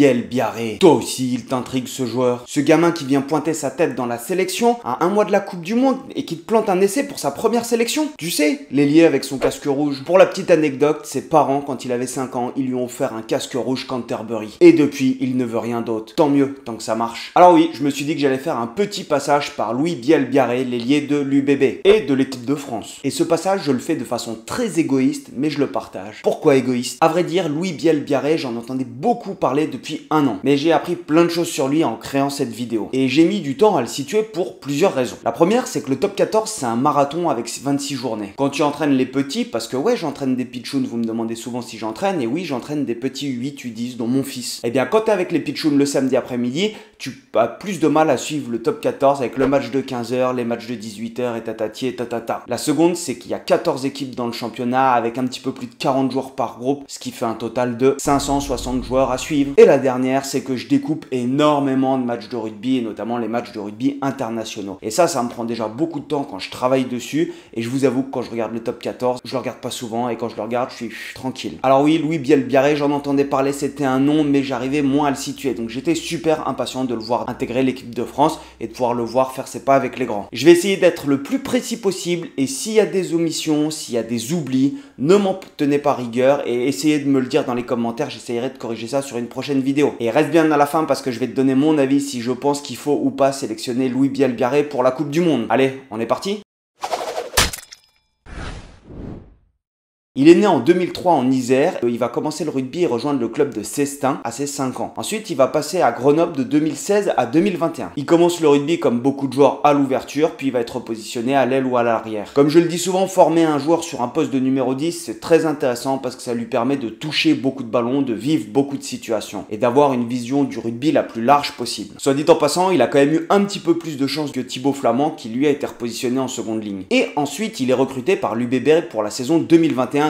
Biel Biarré. Toi aussi, il t'intrigue ce joueur. Ce gamin qui vient pointer sa tête dans la sélection à un mois de la Coupe du Monde et qui te plante un essai pour sa première sélection. Tu sais, l'ailier avec son casque rouge. Pour la petite anecdote, ses parents, quand il avait 5 ans, ils lui ont offert un casque rouge Canterbury. Et depuis, il ne veut rien d'autre. Tant mieux, tant que ça marche. Alors oui, je me suis dit que j'allais faire un petit passage par Louis Biel Biarré, l'ailier de l'UBB et de l'équipe de France. Et ce passage, je le fais de façon très égoïste, mais je le partage. Pourquoi égoïste? À vrai dire, Louis Biel Biarré, j'en entendais beaucoup parler depuis un an. Mais j'ai appris plein de choses sur lui en créant cette vidéo. Et j'ai mis du temps à le situer pour plusieurs raisons. La première, c'est que le top 14, c'est un marathon avec 26 journées. Quand tu entraînes les petits, parce que ouais, j'entraîne des pitchouns, vous me demandez souvent si j'entraîne, et oui, j'entraîne des petits U8, U10, dont mon fils. Eh bien, quand t'es avec les pitchouns le samedi après-midi, tu as plus de mal à suivre le top 14 avec le match de 15h, les matchs de 18h et tatati et tatata. La seconde, c'est qu'il y a 14 équipes dans le championnat avec un petit peu plus de 40 joueurs par groupe, ce qui fait un total de 560 joueurs à suivre. Et la dernière, c'est que je découpe énormément de matchs de rugby et notamment les matchs de rugby internationaux. Et ça me prend déjà beaucoup de temps quand je travaille dessus. Et je vous avoue que quand je regarde le top 14, je le regarde pas souvent et quand je le regarde, je suis tranquille. Alors oui, Louis Biel Biarré, j'en entendais parler, c'était un nom, mais j'arrivais moins à le situer. Donc j'étais super impatient de le voir intégrer l'équipe de France et de pouvoir le voir faire ses pas avec les grands. Je vais essayer d'être le plus précis possible et s'il y a des omissions, s'il y a des oublis, ne m'en tenez pas rigueur et essayez de me le dire dans les commentaires, j'essayerai de corriger ça sur une prochaine vidéo. Et reste bien à la fin parce que je vais te donner mon avis si je pense qu'il faut ou pas sélectionner Louis Biel Biarré pour la Coupe du Monde. Allez, on est parti ? Il est né en 2003 en Isère, il va commencer le rugby et rejoindre le club de Cestin à ses 5 ans. Ensuite, il va passer à Grenoble de 2016 à 2021. Il commence le rugby comme beaucoup de joueurs à l'ouverture, puis il va être positionné à l'aile ou à l'arrière. Comme je le dis souvent, former un joueur sur un poste de numéro 10, c'est très intéressant parce que ça lui permet de toucher beaucoup de ballons, de vivre beaucoup de situations et d'avoir une vision du rugby la plus large possible. Soit dit en passant, il a quand même eu un petit peu plus de chance que Thibaut Flamand qui lui a été repositionné en seconde ligne. Et ensuite, il est recruté par l'UBB pour la saison 2021-2022.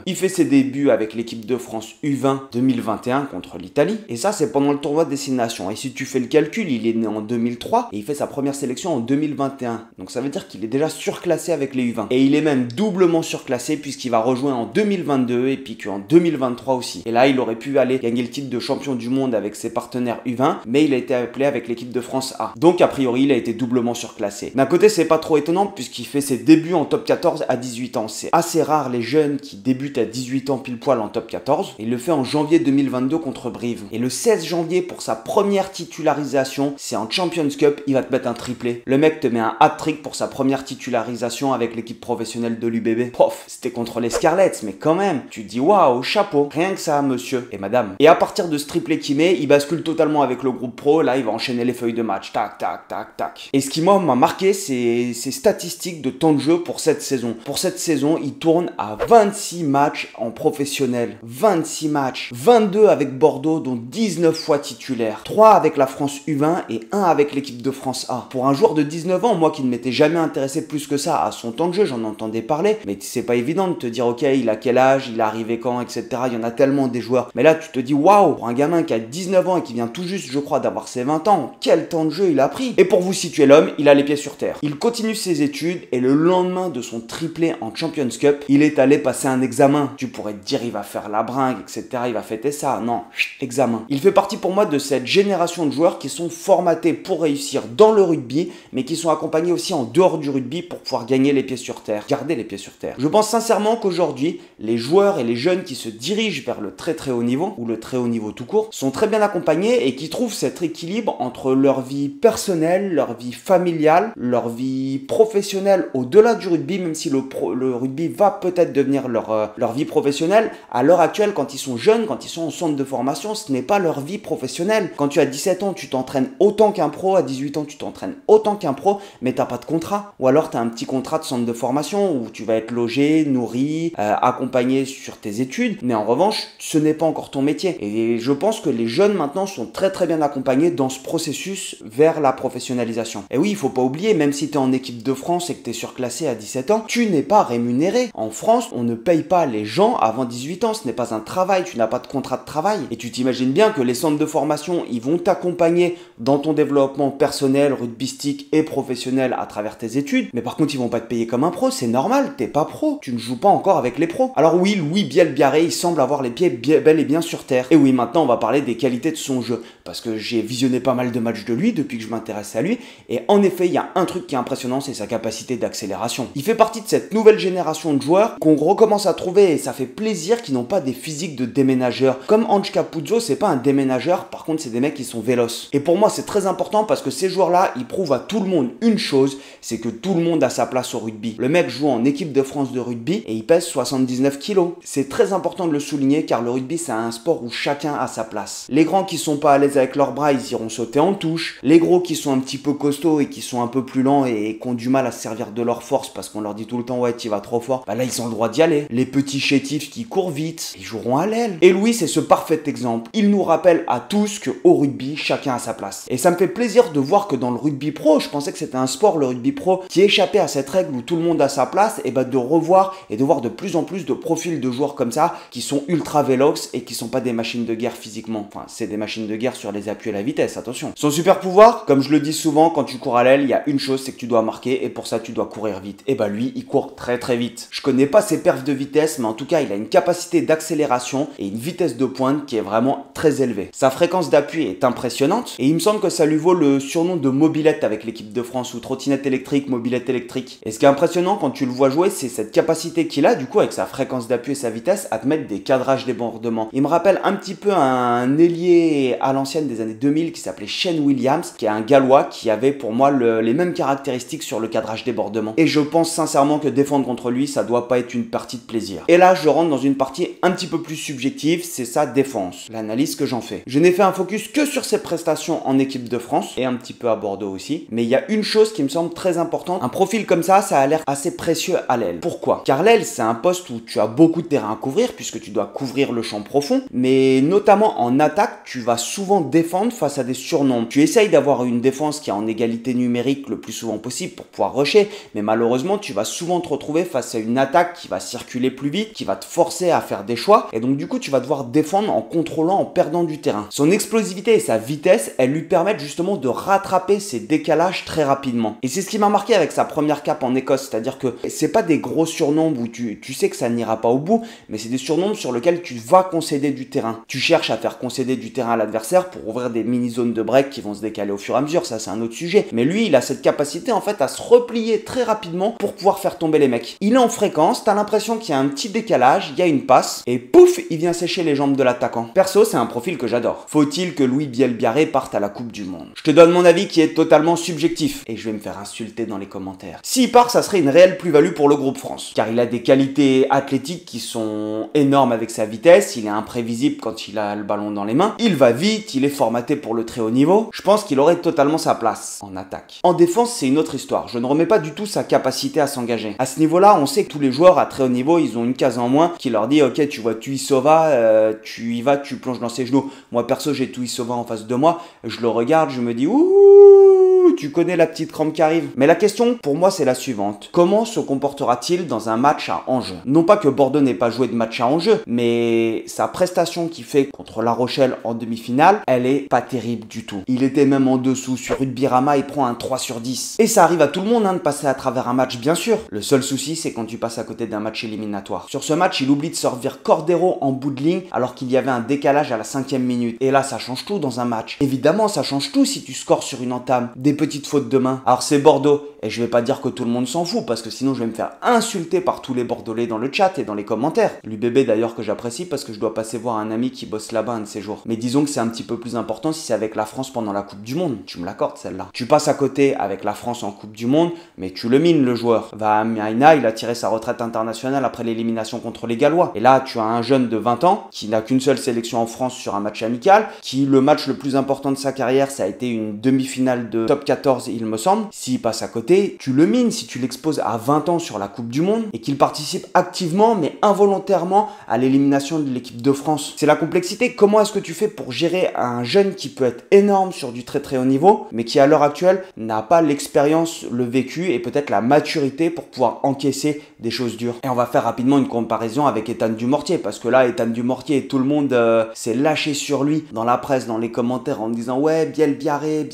Il fait ses débuts avec l'équipe de France U20 2021 contre l'Italie. Et ça, c'est pendant le tournoi Destination. Et si tu fais le calcul, il est né en 2003 et il fait sa première sélection en 2021. Donc ça veut dire qu'il est déjà surclassé avec les U20. Et il est même doublement surclassé puisqu'il va rejoindre en 2022 et puis qu'en 2023 aussi. Et là, il aurait pu aller gagner le titre de champion du monde avec ses partenaires U20, mais il a été appelé avec l'équipe de France A. Donc a priori, il a été doublement surclassé. D'un côté, c'est pas trop étonnant puisqu'il fait ses débuts en top 14 à 18 ans. C'est assez rare les jeunes qui débute à 18 ans pile poil en top 14. Il le fait en janvier 2022 contre Brive. Et le 16 janvier pour sa première titularisation, c'est en Champions Cup, il va te mettre un triplé. Le mec te met un hat-trick pour sa première titularisation avec l'équipe professionnelle de l'UBB. Prof, c'était contre les Scarlets, mais quand même, tu te dis waouh, chapeau. Rien que ça, monsieur et madame. Et à partir de ce triplé qu'il met, il bascule totalement avec le groupe pro. Là, il va enchaîner les feuilles de match. Tac, tac, tac, tac. Et ce qui m'a marqué, c'est ses statistiques de temps de jeu pour cette saison. Pour cette saison, il tourne à 26 matchs en professionnel, 26 matchs, 22 avec Bordeaux dont 19 fois titulaire, 3 avec la France U20 et 1 avec l'équipe de France A. Pour un joueur de 19 ans, moi qui ne m'étais jamais intéressé plus que ça à son temps de jeu, j'en entendais parler, mais c'est pas évident de te dire ok, il a quel âge, il est arrivé quand, etc. Il y en a tellement des joueurs. Mais là, tu te dis waouh, pour un gamin qui a 19 ans et qui vient tout juste, je crois, d'avoir ses 20 ans, quel temps de jeu il a pris. Et pour vous situer l'homme, il a les pieds sur terre. Il continue ses études et le lendemain de son triplé en Champions Cup, il est allé passer un examen. Tu pourrais te dire il va faire la bringue, etc. Il va fêter ça. Non, examen. Il fait partie pour moi de cette génération de joueurs qui sont formatés pour réussir dans le rugby, mais qui sont accompagnés aussi en dehors du rugby pour pouvoir gagner les pieds sur terre, garder les pieds sur terre. Je pense sincèrement qu'aujourd'hui, les joueurs et les jeunes qui se dirigent vers le très très haut niveau, ou le très haut niveau tout court, sont très bien accompagnés et qui trouvent cet équilibre entre leur vie personnelle, leur vie familiale, leur vie professionnelle au-delà du rugby, même si le rugby va peut-être devenir leur vie professionnelle. À l'heure actuelle, quand ils sont jeunes, quand ils sont en centre de formation, ce n'est pas leur vie professionnelle. Quand tu as 17 ans, tu t'entraînes autant qu'un pro, à 18 ans, tu t'entraînes autant qu'un pro, mais t'as pas de contrat. Ou alors tu as un petit contrat de centre de formation où tu vas être logé, nourri, accompagné sur tes études, mais en revanche, ce n'est pas encore ton métier. Et je pense que les jeunes maintenant sont très très bien accompagnés dans ce processus vers la professionnalisation. Et oui, il faut pas oublier, même si tu es en équipe de France et que tu es surclassé à 17 ans, tu n'es pas rémunéré. En France, France, on ne paye pas les gens avant 18 ans. Ce n'est pas un travail, tu n'as pas de contrat de travail. Et tu t'imagines bien que les centres de formation, ils vont t'accompagner dans ton développement personnel, rugbystique et professionnel à travers tes études. Mais par contre, ils vont pas te payer comme un pro, c'est normal, t'es pas pro. Tu ne joues pas encore avec les pros. Alors oui, Louis Bielbiarré, il semble avoir les pieds bel et bien sur terre. Et oui, maintenant, on va parler des qualités de son jeu. Parce que j'ai visionné pas mal de matchs de lui depuis que je m'intéresse à lui. Et en effet, il y a un truc qui est impressionnant, c'est sa capacité d'accélération. Il fait partie de cette nouvelle génération de joueurs qu'on recommence à trouver et ça fait plaisir qui n'ont pas des physiques de déménageurs. Comme Ange Capuzzo, c'est pas un déménageur, par contre, c'est des mecs qui sont véloces. Et pour moi, c'est très important parce que ces joueurs-là, ils prouvent à tout le monde une chose, c'est que tout le monde a sa place au rugby. Le mec joue en équipe de France de rugby et il pèse 79 kilos. C'est très important de le souligner car le rugby, c'est un sport où chacun a sa place. Les grands qui sont pas à l'aise avec leurs bras, ils iront sauter en touche. Les gros qui sont un petit peu costauds et qui sont un peu plus lents et qui ont du mal à se servir de leur force parce qu'on leur dit tout le temps ouais tu vas trop fort, bah là ils ont le droit d'y aller. Les petits chétifs qui courent vite, ils joueront à l'aile. Et Louis c'est ce parfait exemple. Il nous rappelle à tous que au rugby chacun a sa place. Et ça me fait plaisir de voir que dans le rugby pro, je pensais que c'était un sport le rugby pro qui échappait à cette règle où tout le monde a sa place, et bah de revoir et de voir de plus en plus de profils de joueurs comme ça qui sont ultra vélox et qui sont pas des machines de guerre physiquement. Enfin c'est des machines de guerre sur les appuis et la vitesse, attention. Son super pouvoir, comme je le dis souvent, quand tu cours à l'aile, il y a une chose, c'est que tu dois marquer et pour ça tu dois courir vite. Et bah lui, il court très très vite. Je connais pas ses perfs de vitesse, mais en tout cas, il a une capacité d'accélération et une vitesse de pointe qui est vraiment très élevée. Sa fréquence d'appui est impressionnante et il me semble que ça lui vaut le surnom de mobilette avec l'équipe de France ou trottinette électrique, mobilette électrique. Et ce qui est impressionnant quand tu le vois jouer, c'est cette capacité qu'il a, du coup, avec sa fréquence d'appui et sa vitesse, à te mettre des cadrages débordements. Il me rappelle un petit peu un ailier à l'ancienne des années 2000 qui s'appelait Shane Williams, qui est un Gallois qui avait pour moi les mêmes caractéristiques sur le cadrage débordement. Et je pense sincèrement que défendre contre lui, ça doit pas être une partie de plaisir. Et là, je rentre dans une partie un petit peu plus subjective, c'est sa défense, l'analyse que j'en fais. Je n'ai fait un focus que sur ses prestations en équipe de France, et un petit peu à Bordeaux aussi, mais il y a une chose qui me semble très importante. Un profil comme ça a l'air assez précieux à l'aile. Pourquoi? Car l'aile, c'est un poste où tu as beaucoup de terrain à couvrir, puisque tu dois couvrir le champ profond, mais notamment en attaque, tu vas souvent défendre face à des surnombres. Tu essayes d'avoir une défense qui est en égalité numérique le plus souvent possible pour pouvoir rusher, mais malheureusement, tu vas souvent te retrouver face à une attaque qui va circuler plus vite, qui va te forcer à faire des choix, et donc du coup, tu vas devoir défendre en contrôlant, en perdant du terrain. Son explosivité et sa vitesse, elles lui permettent justement de rattraper ces décalages très rapidement. Et c'est ce qui m'a marqué avec sa première cape en Écosse, c'est-à-dire que c'est pas des gros surnombres où tu sais que ça n'ira pas au bout, mais c'est des surnombres sur lesquels tu vas concéder du terrain. Tu cherches à faire concéder du terrain à l'adversaire pour ouvrir des mini-zones de break qui vont se décaler au fur et à mesure, ça c'est un autre sujet. Mais lui, il a cette capacité en fait à se replier très rapidement pour pouvoir faire tomber les mecs. Il est en fréquence, t'as l'impression qu'il y a un petit décalage, il y a une passe, et pouf, il vient sécher les jambes de l'attaquant. Perso, c'est un profil que j'adore. Faut-il que Louis Bielbiarré parte à la Coupe du Monde? Je te donne mon avis qui est totalement subjectif, et je vais me faire insulter dans les commentaires. S'il part, ça serait une réelle plus-value pour le groupe France, car il a des qualités athlétiques qui sont énormes avec sa vitesse, il est imprévisible quand il a le ballon dans les mains, il va vite, il est formaté pour le très haut niveau. Je pense qu'il aurait totalement sa place en attaque. En défense, c'est une autre histoire. Je ne remets pas du tout sa capacité à s'engager. À ce niveau-là, on sait que tous les joueurs à très haut niveau, ils ont une case en moins qui leur dit ok, tu vois Tuisova, tu y vas, tu plonges dans ses genoux. Moi perso, j'ai Tuisova en face de moi, je le regarde, je me dis ouh, tu connais la petite crampe qui arrive. Mais la question pour moi, c'est la suivante. Comment se comportera-t-il dans un match à enjeu? Non pas que Bordeaux n'ait pas joué de match à enjeu, mais sa prestation qu'il fait contre La Rochelle en demi-finale, elle est pas terrible du tout. Il était même en dessous sur Rugby-Rama, il prend un 3 sur 10. Et ça arrive à tout le monde de passer à travers un match, bien sûr. Le seul souci, c'est quand tu passes à côté d'un match éliminatoire. Sur ce match, il oublie de servir Cordero en bout de ligne alors qu'il y avait un décalage à la 5e minute. Et là, ça change tout dans un match. Évidemment, ça change tout si tu scores sur une entame. Des petites fautes de main. Alors c'est Bordeaux, et je vais pas dire que tout le monde s'en fout, parce que sinon je vais me faire insulter par tous les Bordelais dans le chat et dans les commentaires. L'UBB d'ailleurs que j'apprécie parce que je dois passer voir un ami qui bosse là-bas un de ces jours. Mais disons que c'est un petit peu plus important si c'est avec la France pendant la Coupe du Monde. Tu me l'accordes celle-là. Tu passes à côté avec la France en Coupe du Monde, mais tu le mines le joueur. Vahamaina, il a tiré sa retraite internationale après l'élimination contre les Gallois. Et là, tu as un jeune de 20 ans qui n'a qu'une seule sélection en France sur un match amical, qui le match le plus important de sa carrière, ça a été une demi-finale de top 14, il me semble. S'il passe à côté, réalité, tu le mines si tu l'exposes à 20 ans sur la Coupe du Monde et qu'il participe activement mais involontairement à l'élimination de l'équipe de France. C'est la complexité. Comment est-ce que tu fais pour gérer un jeune qui peut être énorme sur du très très haut niveau, mais qui à l'heure actuelle n'a pas l'expérience, le vécu et peut-être la maturité pour pouvoir encaisser des choses dures. Et on va faire rapidement une comparaison avec Ethan Dumortier, parce que là, Ethan Dumortier, tout le monde s'est lâché sur lui dans la presse, dans les commentaires, en disant ouais, Biel Biarré,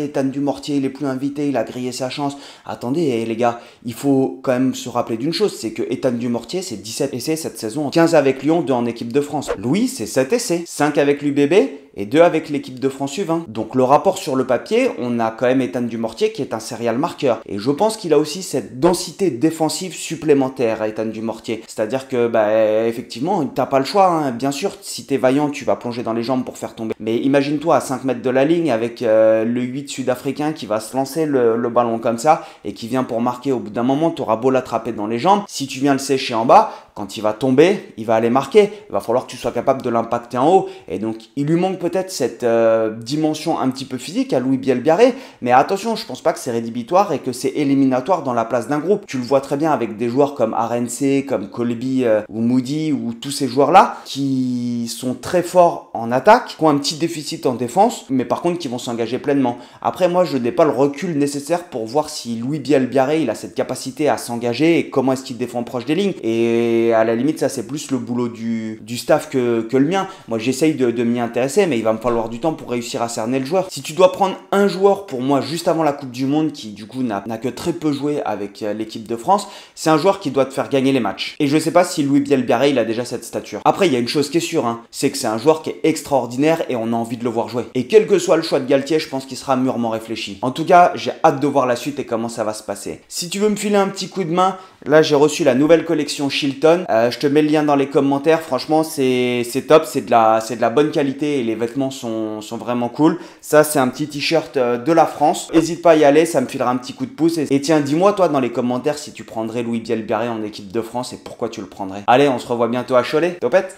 Ethan Dumortier, il est plus invité, il a grillé sa chance. Attendez, les gars, il faut quand même se rappeler d'une chose, c'est que Ethan Dumortier, c'est 17 essais cette saison, 15 avec Lyon, 2 en équipe de France. Louis, c'est 7 essais, 5 avec l'UBB et 2 avec l'équipe de France U20. Donc le rapport sur le papier, on a quand même Ethan Dumortier qui est un serial marqueur. Et je pense qu'il a aussi cette densité défensive supplémentaire, Ethan Dumortier. C'est-à-dire que, effectivement, t'as pas le choix, hein. Bien sûr, si t'es vaillant, tu vas plonger dans les jambes pour faire tomber. Mais imagine-toi à 5 mètres de la ligne avec le 8 sud-africain qui va se lancer le ballon comme ça et qui vient pour marquer. Au bout d'un moment, t'auras beau l'attraper dans les jambes. Si tu viens le sécher en bas, quand il va tomber, il va aller marquer. Il va falloir que tu sois capable de l'impacter en haut. Et donc, il lui manque peut-être cette dimension un petit peu physique à Louis Biel-Biarré. Mais attention, je pense pas que c'est rédhibitoire et que c'est éliminatoire dans la place d'un groupe. Tu le vois très bien avec des joueurs comme RNC, comme Colby ou Moody ou tous ces joueurs-là qui sont très forts en attaque, qui ont un petit déficit en défense, mais par contre qui vont s'engager pleinement. Après, moi, je n'ai pas le recul nécessaire pour voir si Louis Biel-Biarré, il a cette capacité à s'engager et comment est-ce qu'il défend proche des lignes. Et à la limite, ça, c'est plus le boulot du staff que le mien. Moi, j'essaye de m'y intéresser, mais il va me falloir du temps pour réussir à cerner le joueur. Si tu dois prendre un joueur pour moi juste avant la Coupe du Monde qui du coup n'a que très peu joué avec l'équipe de France, c'est un joueur qui doit te faire gagner les matchs. Et je sais pas si Louis Biel-Biarré il a déjà cette stature. Après il y a une chose qui est sûre, hein, c'est que c'est un joueur qui est extraordinaire et on a envie de le voir jouer. Et quel que soit le choix de Galtier, je pense qu'il sera mûrement réfléchi. En tout cas, j'ai hâte de voir la suite et comment ça va se passer. Si tu veux me filer un petit coup de main, là j'ai reçu la nouvelle collection Shilton. Je te mets le lien dans les commentaires. Franchement c'est top, c'est de la bonne qualité et les vêtements sont vraiment cool. Ça c'est un petit t-shirt de la France. N'hésite pas à y aller, ça me filera un petit coup de pouce. Et tiens, dis-moi toi dans les commentaires si tu prendrais Louis Biel-Biarré en équipe de France et pourquoi tu le prendrais. Allez, on se revoit bientôt à Cholet. Topette.